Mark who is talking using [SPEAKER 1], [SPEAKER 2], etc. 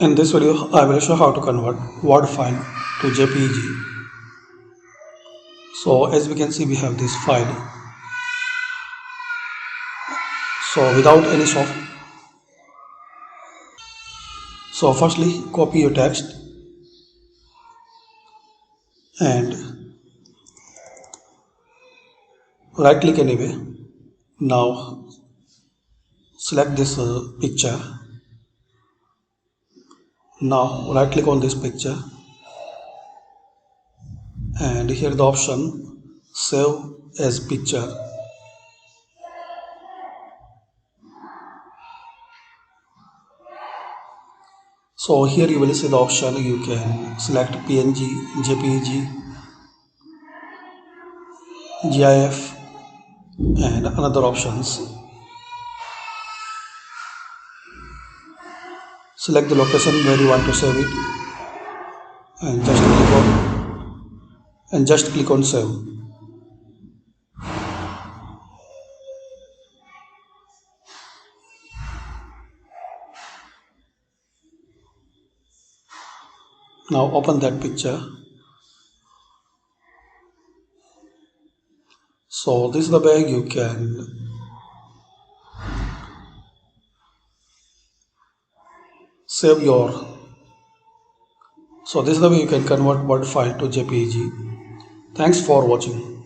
[SPEAKER 1] In this video, I will show how to convert Word file to JPEG. So as we can see, we have this file. So without any soft. So firstly, copy your text and right click anyway. Now select this picture. Now right click on this picture and here the option save as picture. So here you will see the option, you can select PNG, JPEG, GIF and another options. Select the location where you want to save it and just click on save. Now open that picture. So this is the way you can save your. So this is the way you can convert Word file to JPEG. Thanks for watching.